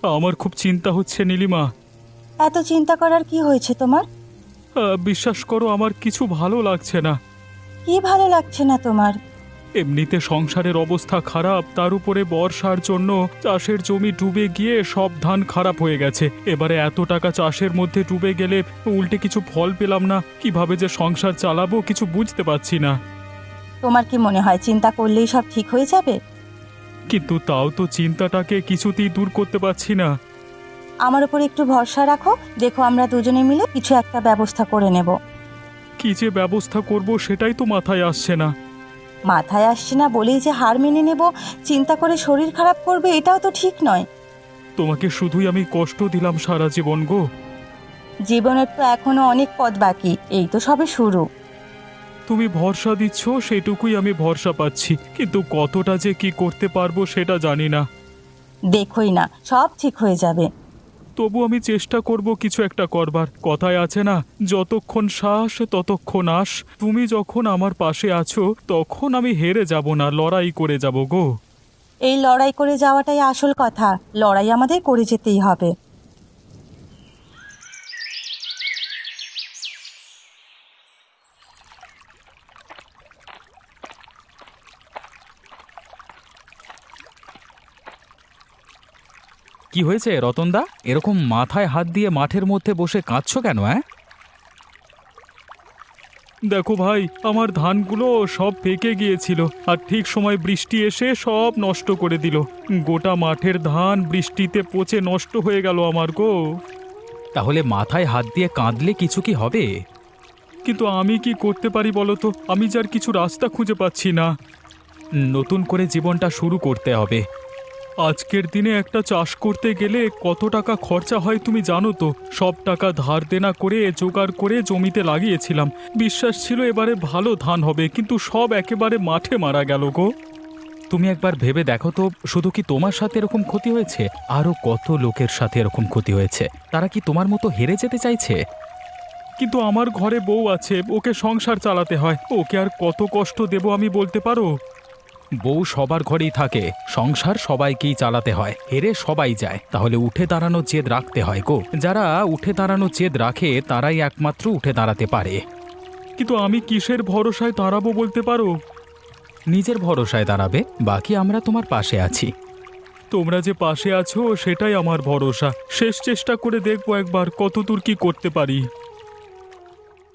আমার খুব চিন্তা হচ্ছে নীলিমা। এত চিন্তা করার কি হয়েছে তোমার? বিশ্বাস করো, আমার কিছু ভালো লাগছে না। কি ভালো লাগছে না তোমার? এমনিতে সংসারের অবস্থা খারাপ, তার উপরে বর্ষার জন্য চাষের জমি ডুবে গিয়ে সব ধান খারাপ হয়ে গেছে। এবারে এত টাকা চাষের মধ্যে ডুবে গেলে উল্টে কিছু ফল পেলাম না, কিভাবে যে সংসার চালাবো কিছু বুঝতে পারছি না। তোমার কি মনে হয় চিন্তা করলেই সব ঠিক হয়ে যাবে? কিন্তু তাও তো চিন্তাটাকে কিছুতেই দূর করতে পারছি না। আমার উপর একটু ভরসা রাখো, দেখো আমরা দুজনে মিলে কিছু একটা ব্যবস্থা করে নেব। কি যে ব্যবস্থা করব সেটাই তো মাথায় আসছে না। মাথায় আসছে না বলেই যে হার মেনে নেব, চিন্তা করে শরীর খারাপ করবে, এটাও তো ঠিক নয়। তোমাকে শুধুই আমি কষ্ট দিলাম সারা জীবন গো। জীবনের তো এখনো অনেক পথ বাকি, এই তো সবে শুরু। তুমি ভরসা দিচ্ছ সেটুকুই আমি ভরসা পাচ্ছি, কিন্তু কতটা যে কি করতে পারবো সেটা জানি না। দেখোই না, সব ঠিক হয়ে যাবে। তবু আমি চেষ্টা করব কিছু একটা করবার। কথায় আছে না, যতক্ষণ শ্বাস ততক্ষণ আশ। তুমি যখন আমার পাশে আছো তখন আমি হেরে যাব না, লড়াই করে যাব গো। এই লড়াই করে যাওয়াটাই আসল কথা, লড়াই আমাদের করে যেতেই হবে। কি হয়েছে রতনদা? এরকম মাথায় হাত দিয়ে মাঠের মধ্যে বসে কাঁদছো কেন? দেখো ভাই, আমার ধানগুলো সব পেকে গিয়েছিল, আর ঠিক সময় বৃষ্টি এসে সব নষ্ট করে দিল। গোটা মাঠের ধান বৃষ্টিতে পচে নষ্ট হয়ে গেল আমার গো। তাহলে মাথায় হাত দিয়ে কাঁদলে কিছু কি হবে? কিন্তু আমি কি করতে পারি বলো তো? আমি যার কিছু রাস্তা খুঁজে পাচ্ছি না। নতুন করে জীবনটা শুরু করতে হবে। আজকের দিনে একটা চাষ করতে গেলে কত টাকা খরচা হয় তুমি জানো তো? সব টাকা ধার দেনা করে জোগাড় করে জমিতে লাগিয়েছিলাম, বিশ্বাস ছিল এবারে ভালো ধান হবে, কিন্তু সব একেবারে মাঠে মারা গেল গো। তুমি একবার ভেবে দেখো তো, শুধু কি তোমার সাথে এরকম ক্ষতি হয়েছে? আরও কত লোকের সাথে এরকম ক্ষতি হয়েছে। তারা কি তোমার মতো হেরে যেতে চাইছে? কিন্তু আমার ঘরে বউ আছে, ওকে সংসার চালাতে হয়, ওকে আর কত কষ্ট দেব আমি বলতে পারো? বউ সবার ঘরেই থাকে, সংসার সবাইকেই চালাতে হয়, হেরে সবাই যায়। তাহলে উঠে দাঁড়ানোর জেদ রাখতে হয় গো। যারা উঠে দাঁড়ানোর জেদ রাখে তারাই একমাত্র উঠে দাঁড়াতে পারে। কিন্তু আমি কিসের ভরসায় দাঁড়াবো বলতে পারো? নিজের ভরসায় দাঁড়াবে, বাকি আমরা তোমার পাশে আছি। তোমরা যে পাশে আছো সেটাই আমার ভরসা। শেষ চেষ্টা করে দেখবো একবার কতদূর কি করতে পারি।